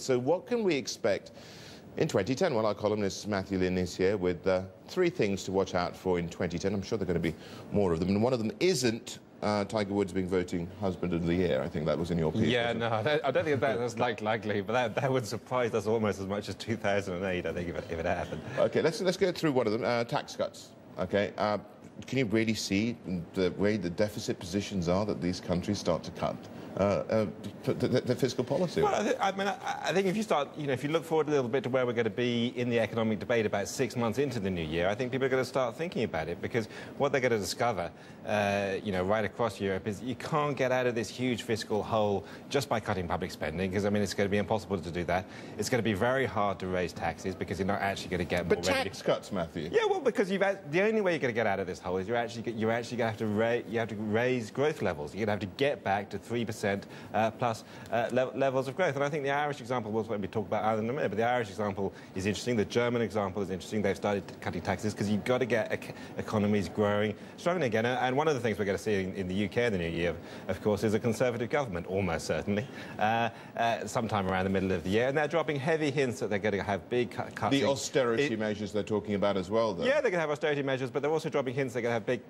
So what can we expect in 2010? Well, our columnist Matthew Lynn is here with 3 things to watch out for in 2010. I'm sure there are going to be more of them. And one of them isn't Tiger Woods being voting Husband of the Year. I think that was in your piece. Yeah, no, I don't think that's likely, but that would surprise us almost as much as 2008, I think, if it happened. OK, let's go through one of them. Tax cuts. OK. Can you really see the way the deficit positions are that these countries start to cut the fiscal policy? Well, I think if you start, if you look forward a little bit to where we're going to be in the economic debate about 6 months into the new year, I think people are going to start thinking about it, because what they're going to discover, right across Europe is you can't get out of this huge fiscal hole just by cutting public spending, because, it's going to be impossible to do that. It's going to be very hard to raise taxes because you're not actually going to get more revenue. But tax cuts, Matthew. Yeah, well, because the only way you're going to get out of this hole is you're actually going to have to raise growth levels. You're going to have to get back to 3% plus levels of growth. And I think the Irish example was when we talk about Ireland in a minute, but the Irish example is interesting. The German example is interesting. They've started cutting taxes because you've got to get economies growing, strong again. And one of the things we're going to see in the UK in the new year, of course, is a Conservative government, almost certainly, sometime around the middle of the year. And they're dropping heavy hints that they're going to have big cuts. The austerity measures they're talking about as well, though. Yeah, they're going to have austerity measures, but they're also dropping hints they're going to have big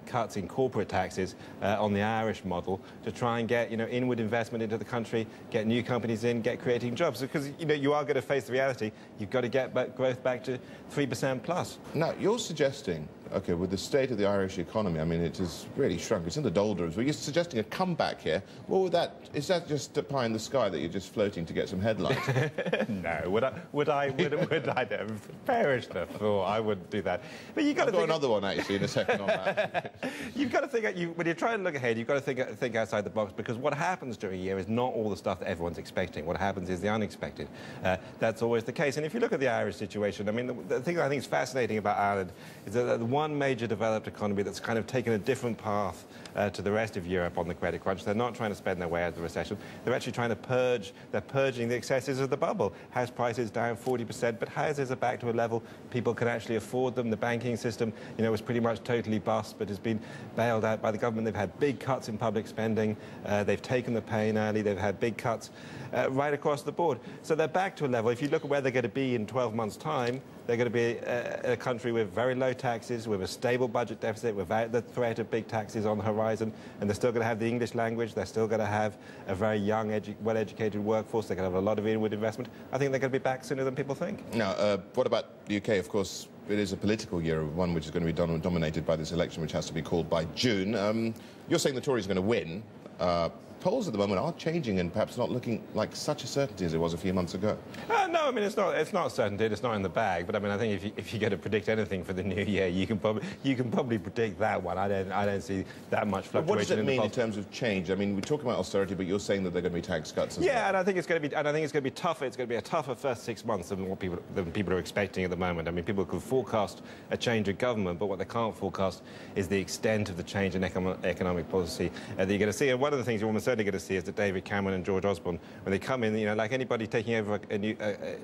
cuts in corporate taxes on the Irish model to try and get, inward investment into the country, get new companies in, get creating jobs. Because, you are going to face the reality. You've got to get growth back to 3% plus. Now, you're suggesting, OK, with the state of the Irish economy, it has really shrunk. It's in the doldrums. But you're suggesting a comeback here. What would is that just a pie in the sky that you're just floating to get some headlines? No, would I perish the thought? I wouldn't do that. But you've got to think... another one, actually, in a second on that. You've got to think, when you're trying to look ahead, you've got to think outside the box, because what happens during a year is not all the stuff that everyone's expecting. What happens is the unexpected. That's always the case. And if you look at the Irish situation, the thing that I think is fascinating about Ireland is that the one major developed economy that's kind of taken a different path to the rest of Europe on the credit crunch. They're not trying to spend their way out of the recession. They're actually trying to purge. They're purging the excesses of the bubble. House prices down 40%, but houses are back to a level people can actually afford them. The banking system, was pretty much totally bust, but has been bailed out by the government. They've had big cuts in public spending. They've taken the pain early. They've had big cuts right across the board. So they're back to a level. If you look at where they're going to be in 12 months' time, they're going to be a country with very low taxes, with a stable budget deficit, without the threat of big taxes on the horizon, and they're still going to have the English language. They're still going to have a very young, well-educated workforce. They're going to have a lot of inward investment. I think they're going to be back sooner than people think. Now, what about the UK? Of course, it is a political year, one which is going to be dominated by this election, which has to be called by June. You're saying the Tories are going to win. Polls at the moment are changing and perhaps not looking like such a certainty as it was a few months ago. No, it's not certainty. It's not in the bag. But I think if you're going to predict anything for the new year, you can probably predict that one. I don't see that much fluctuation. But what does it mean in terms of change? We're talking about austerity, but you're saying that there are going to be tax cuts as well. And I think it's going to be tougher. It's going to be a tougher first 6 months than what people are expecting at the moment. People can forecast a change of government, but what they can't forecast is the extent of the change in economic policy that you're going to see. And one of the things you're almost certainly going to see is that David Cameron and George Osborne, when they come in, like anybody taking over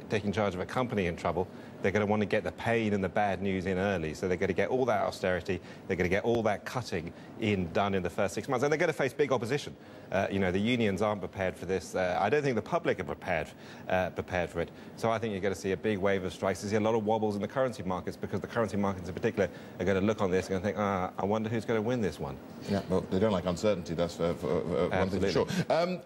taking charge of a company in trouble, they're going to want to get the pain and the bad news in early. So they're going to get all that austerity, they're going to get all that cutting done in the first 6 months, and they're going to face big opposition. The unions aren't prepared for this. I don't think the public are prepared for it. So I think you're going to see a big wave of strikes. There's a lot of wobbles in the currency markets, because the currency markets in particular are going to look on this and think, I wonder who's going to win this one. Yeah, well, they don't like uncertainty, that's for one thing for sure.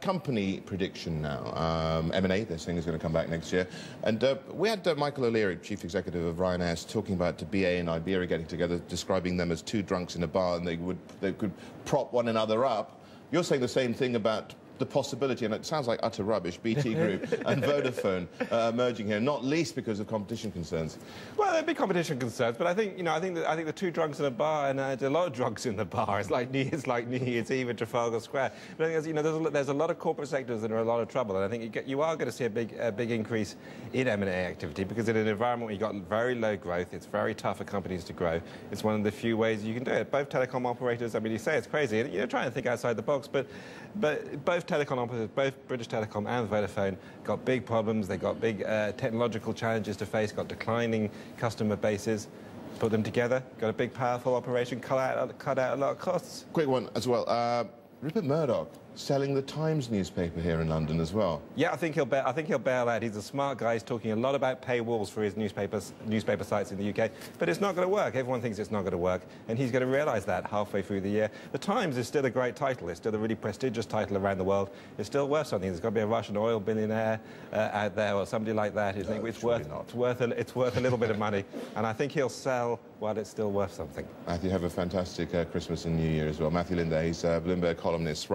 Company prediction now. M&A, they're saying, is going to come back next year. And we had Michael O'Leary, Chief Executive of Ryanair, talking about BA and Iberia getting together, describing them as 2 drunks in a bar, and they could prop one another up. You're saying the same thing about the possibility, and it sounds like utter rubbish, BT Group and Vodafone merging here, not least because of competition concerns. Well, there'd be competition concerns, but I think the 2 drunks in a bar, and a lot of drunks in the bar. It's like New Year's Eve at Trafalgar Square. But I think there's a lot of corporate sectors that are in a lot of trouble, and I think you are going to see a big increase in M&A activity, because in an environment where you've got very low growth, it's very tough for companies to grow. It's one of the few ways you can do it. Both telecom operators, you say it's crazy, and trying to think outside the box, but both telecom operators, both British Telecom and Vodafone, got big problems. They got big technological challenges to face, got declining customer bases. Put them together, got a big, powerful operation, cut out a lot of costs. Quick one as well. Rupert Murdoch selling the Times newspaper here in London as well. Yeah, I think he'll bail out. He's a smart guy. He's talking a lot about paywalls for his newspaper sites in the UK, but it's not going to work. Everyone thinks it's not going to work, and he's going to realise that halfway through the year. The Times is still a great title. It's still a really prestigious title around the world. It's still worth something. There's got to be a Russian oil billionaire out there or somebody like that. It's worth a little bit of money, and I think he'll sell while it's still worth something. Matthew, have a fantastic Christmas and New Year as well. Matthew Lynn, he's Bloomberg columnist.